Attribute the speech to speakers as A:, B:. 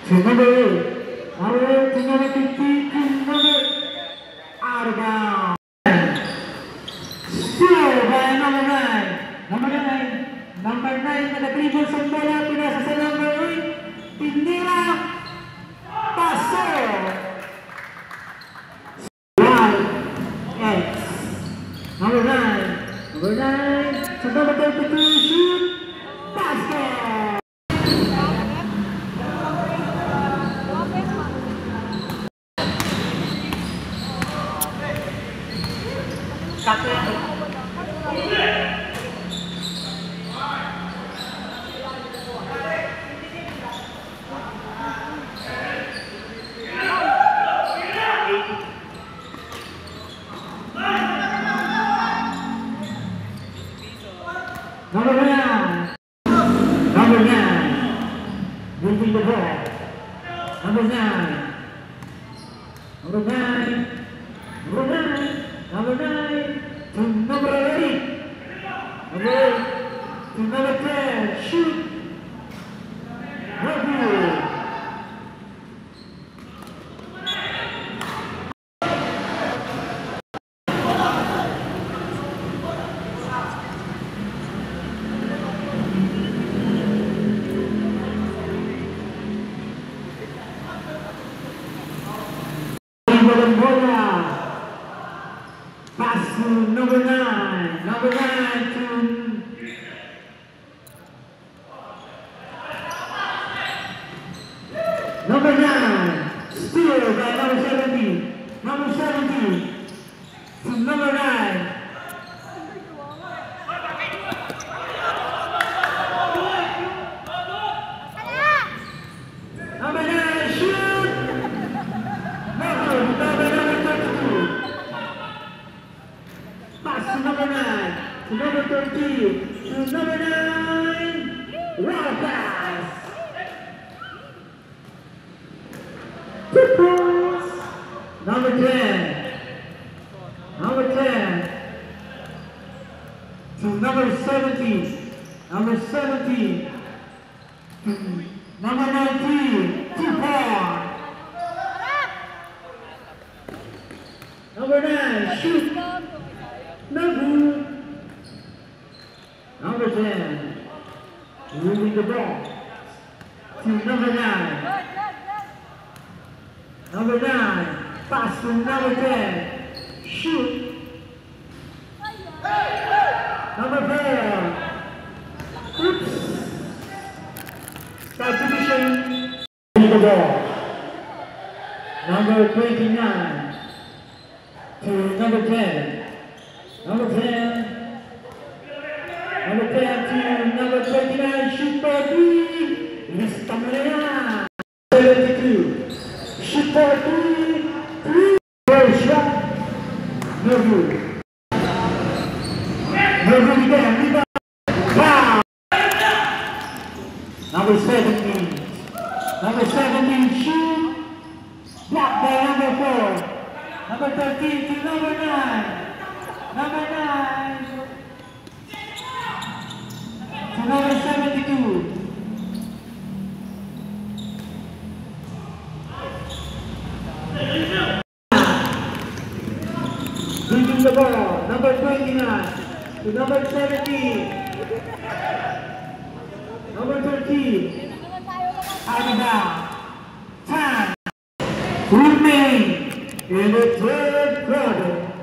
A: To number 8. Number 8 to number 15 to number out of bounds. Still by number 9. Number 9 nag-dribble sa bola, pinasa sa number 8. Tinira. Paso. Number 9 to number 32, shoot, basket! Number 9, moving the ball. Number 9, to number 8. Number 8 to number 10, shoot. No good. Pass to number 9 to number 9, still by number 17 to number 9. Number 9, shoot! No good, number 32. Pass to number 9, to number 13, to number 9. Wild pass. Triples. Number 10 to number 17, number 19, 2 point. Number 9, shoot. No good. Number 10, moving the ball to number 9. Number 9, pass to number 10, shoot. Number 4, oops. Start position. The ball. Number 29 to number 10. Number 10 to number 29, shoot for 3. Lista mo na yan. 72. Shoot for 3. First shot. No good. No good again. Wow. Number 17. Number 17, shoot. Blocked by number 4. Number 13 to number 9. Number 9 to number 72. Leading the ball, number 29 to number 17. Number 13. Out of bounds. Time remain in the third quarter.